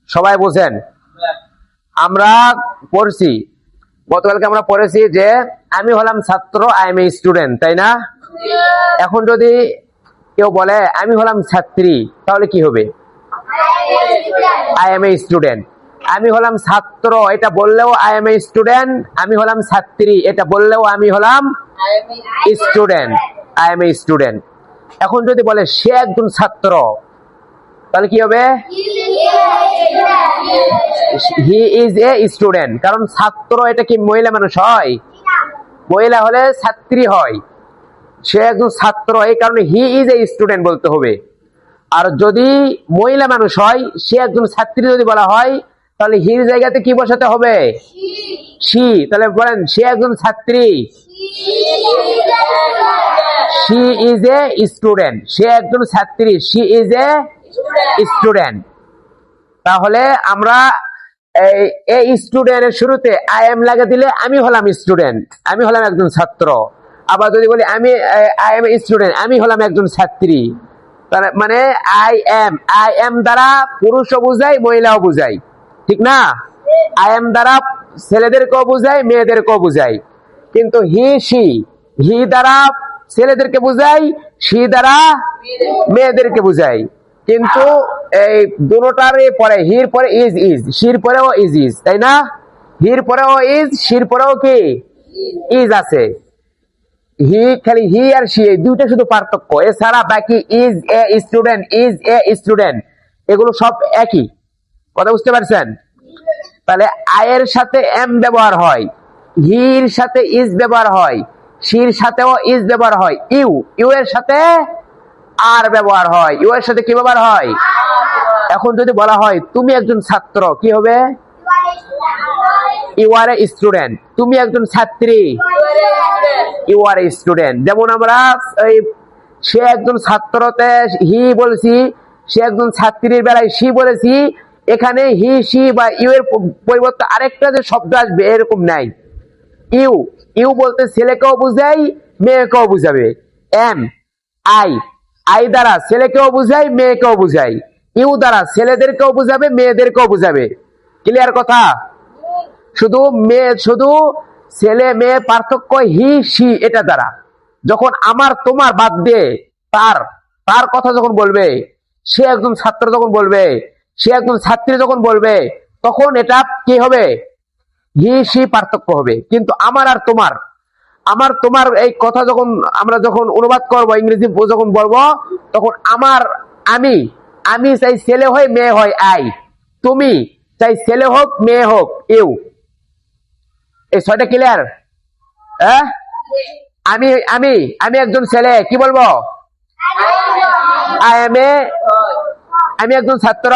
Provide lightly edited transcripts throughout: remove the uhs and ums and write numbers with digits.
সবাই বোঝেন? আমরা পড়ছি, গতকালকে আমরা পড়েছি যে আমি হলাম ছাত্র, আই এম এ স্টুডেন্ট, তাই না? এখন যদি কেউ বলে আমি হলাম ছাত্রী, তাহলে কি হবে? I M a student. আমি হলাম ছাত্র এটা বললেও আই এম এ স্টুডেন্ট, আমি হলাম ছাত্রী এটা বললেও আমি হলাম student, I M a student. এখন যদি বলে সে একজন ছাত্র, তাহলে কি হবে? He is a student. কারণ ছাত্র এটা কি মহিলা মানুষ হয়? মহিলা হলে ছাত্রী হয়। সে একজন ছাত্র, এই কারণে হি ইজ এ স্টুডেন্ট বলতে হবে। আর যদি মহিলা মানুষ হয়, সে একজন ছাত্রী যদি বলা হয়, তাহলে হির জায়গাতে কি বসাতে হবে? শি। তাহলে বলেন সে একজন ছাত্রী, শি ইজ এ স্টুডেন্ট। সে একজন ছাত্রী, শি ইজ এ স্টুডেন্ট। তাহলে আমরা এই স্টুডেন্টের শুরুতে আই এম লাগিয়ে দিলে আমি হলাম স্টুডেন্ট, আমি হলাম একজন ছাত্র। আবার যদি বলি আমি আই এম স্টুডেন্ট, আমি হলাম একজন ছাত্রী, মানে আই এম দ্বারা পুরুষও বুঝাই, মহিলাও বুঝাই, ঠিক না? আই এম দ্বারা ছেলেদেরকেও বুঝাই, মেয়েদেরকেও বুঝাই। কিন্তু হি দ্বারা ছেলেদেরকে বুঝাই, সি দ্বারা মেয়েদেরকে বুঝাই। কিন্তু এই দুটোটার পরে হির পরে ইজ, শির পরেও ইজ, তাই না? হির পরেও ইজ, শির পরেও কি ইজ আছে। খালি হি আর সি এই দুইটা শুধু পার্থক্য, এছাড়া বাকি ইজ এ স্টুডেন্ট এগুলো সব একই। কথা বুঝতে পারছেন? তাহলে আই এর সাথে এম ব্যবহার হয়, হির সাথে ইজ ব্যবহার হয়, শির সাথেও ইজ ব্যবহার হয়, ইউ এর সাথে আর ব্যবহার হয়। ইউ এর সাথে কি ব্যবহার হয়? এখন যদি বলা হয় তুমি একজন ছাত্র, কি হবে? You are a student. তুমি একজন ছাত্রী, ইউ আর এ স্টুডেন্ট। যেমন আমরা সে একজন ছাত্রতে হি বলছি, সে একজন ছাত্রীর বেলায় সি বলেছি। এখানে হি, সি বা ইউ এর পরিবর্তে আরেকটা যে শব্দ আসবে এরকম নাই। ইউ বলতে ছেলেকেও বুঝাই, মেয়েকেও বুঝাবে। এম আই দ্বারা ছেলেকেও বুঝাই, মেয়েকেও বুঝাই। ইউ দ্বারা ছেলেদেরকেও বুঝাবে, মেয়েদেরকেও বুঝাবে। ক্লিয়ার কথা? শুধু ছেলে মেয়ে পার্থক্য হি, সি এটা দ্বারা। যখন আমার তোমার বাদ দিয়ে তার কথা যখন বলবে, সে একজন ছাত্র যখন বলবে, সে একজন ছাত্রী যখন বলবে, তখন এটা কি হবে? হি, সি পার্থক্য হবে। কিন্তু আমার আর তোমার এই কথা যখন আমরা যখন অনুবাদ করব, ইংরেজি যখন বলবো, তখন আমি চাই ছেলে হয়, মেয়ে হয় আই, তুমি চাই ছেলে হোক, মেয়ে হোক ইউ। এই ছয়টা ক্লিয়ার? হ্যাঁ, আমি একজন ছেলে, কি বলবো? আমি একজন ছাত্র,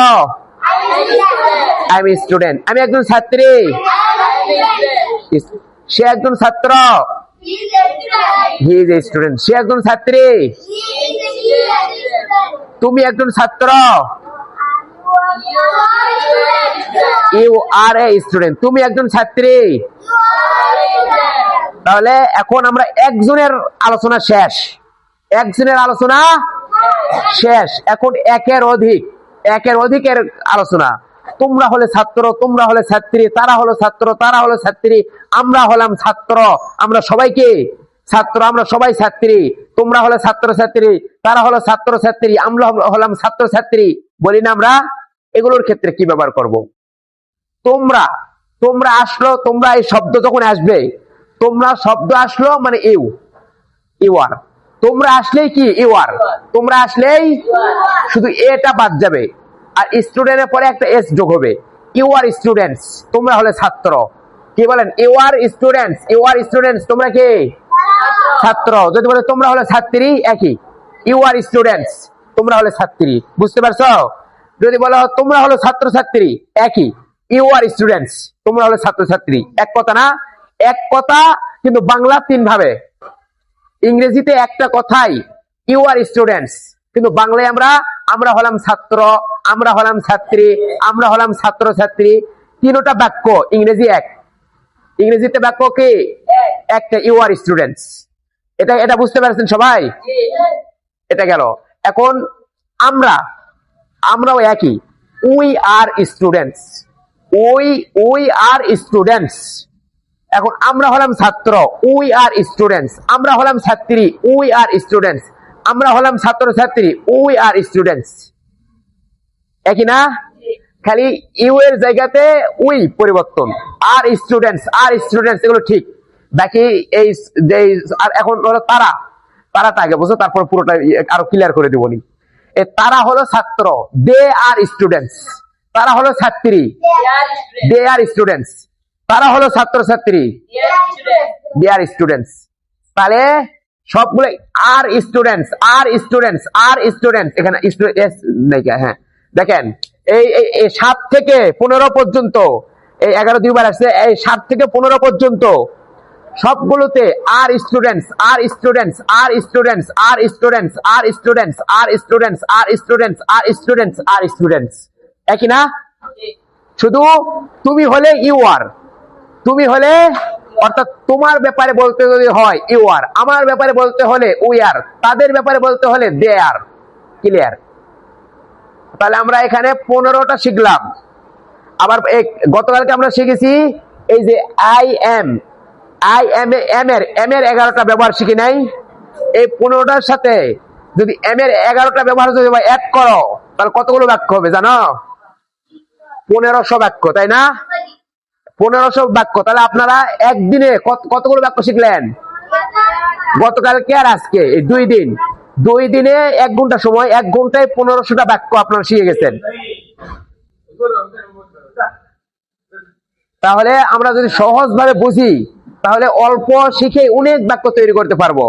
আই এম স্টুডেন্ট। আমি একজন ছাত্রী, সে একজন ছাত্র, হি ইজ এ স্টুডেন্ট। সে একজন ছাত্রী, তুমি একজন ছাত্র, ইউ আর এ স্টুডেন্ট। তুমি একজন ছাত্রী। তাহলে এখন আমরা একজনের আলোচনা শেষ, এখন একের অধিকের আলোচনা। তোমরা হলে ছাত্র, তোমরা হলে ছাত্রী, তারা হলো ছাত্র, তারা হলো ছাত্রী, আমরা হলাম ছাত্র, আমরা সবাইকে ছাত্র, আমরা সবাই ছাত্রী। তোমরা হলে ছাত্র ছাত্রী, তারা হলো ছাত্র ছাত্রী, আমরা হলাম ছাত্র ছাত্রী। বলি না আমরা? এগুলোর ক্ষেত্রে কি ব্যবহার করব? তোমরা আসলো, তোমরা এই শব্দ যখন আসবে, তোমরা শব্দ আসলো মানে ইউ আর। তোমরা আসলেই কি ইউ আর। তোমরা আসলেই শুধু এটা বাদ যাবে, আর স্টুডেন্টের পরে একটা এস যোগ হবে। ইউ আর স্টুডেন্টস, তোমরা হলে ছাত্র। কি বলেন? ইউ আর স্টুডেন্টস, তোমরা কি ছাত্র। যদি বলে তোমরা হলে ছাত্রী, একই। ইউ আর স্টুডেন্টস, তোমরা হলে ছাত্রী। বুঝতে পারছো? যদি বলো তোমরা হলো ছাত্র ছাত্রী, একই। ইউ আর স্টুডেন্টস, তোমরা হলো ছাত্র ছাত্রী। এক কথা না? এক কথা, কিন্তু বাংলা তিন ভাবে। ইংরেজিতে একটা কথাই ইউ আর স্টুডেন্টস, কিন্তু বাংলায় আমরা হলাম ছাত্র, আমরা হলাম ছাত্রী, আমরা হলাম ছাত্র ছাত্রী। তিনটা বাক্য, ইংরেজি এক। ইংরেজিতে বাক্য কি? একটা, ইউ আর স্টুডেন্টস। এটা বুঝতে পারছেন সবাই? এটা গেল। এখন আমরাও একই। We are students, we are students. এখন আমরা হলাম ছাত্র, উই আর স্টুডেন্টস। আমরা হলাম ছাত্রী, উই আর স্টুডেন্টস। আমরা হলাম ছাত্র ছাত্রী, উই আর স্টুডেন্টস। একই না? খালি ইউ এর জায়গাতে উই পরিবর্তন, আর স্টুডেন্টস এগুলো ঠিক। বাকি এই আর এখন হলো তারাটা আগে বুঝো, তারপর পুরোটা আরো ক্লিয়ার করে দিবনি। তারা হলো ছাত্র, দে আর স্টুডেন্টস। তারা হলো ছাত্রী, দে আর স্টুডেন্টস। তারা হলো ছাত্র ছাত্রী, দে আর স্টুডেন্টস। তাহলে সবগুলো আর স্টুডেন্টস, এখানে হ্যাঁ দেখেন, এই 7 থেকে 15 পর্যন্ত, এই 11 দুইবার আসছে, এই 7 থেকে 15 পর্যন্ত সবগুলোতে আর স্টুডেন্টস, একই না? শুধু তুমি হলে ইউ আর, তুমি হলে, অর্থাৎ তোমার ব্যাপারে বলতে যদি হয় ইউ আর, আমার ব্যাপারে বলতে হলে উই আর, তাদের ব্যাপারে বলতে হলে দে আর। ক্লিয়ার? তাহলে আমরা এখানে 15টা শিখলাম। আবার গতকালকে আমরা শিখেছি এই যে আই এম এম এর 11টা ব্যবহার শিখি নাই? এই 15টার সাথে যদি এম এর 11টা ব্যবহার যদি এক করো, তাহলে কতগুলো বাক্য হবে জানো? 1500 বাক্য, তাই না? 1500 বাক্য। তাহলে আপনারা একদিনে কতগুলো বাক্য শিখলেন? গতকালকে আর আজকে, এই 2 দিন, 2 দিনে 1 ঘন্টা সময়, 1 ঘন্টায় 1500টা বাক্য আপনারা শিখে গেছেন। তাহলে আমরা যদি সহজভাবে বুঝি, তাহলে অল্প শিখে অনেক বাক্য তৈরি করতে পারবো।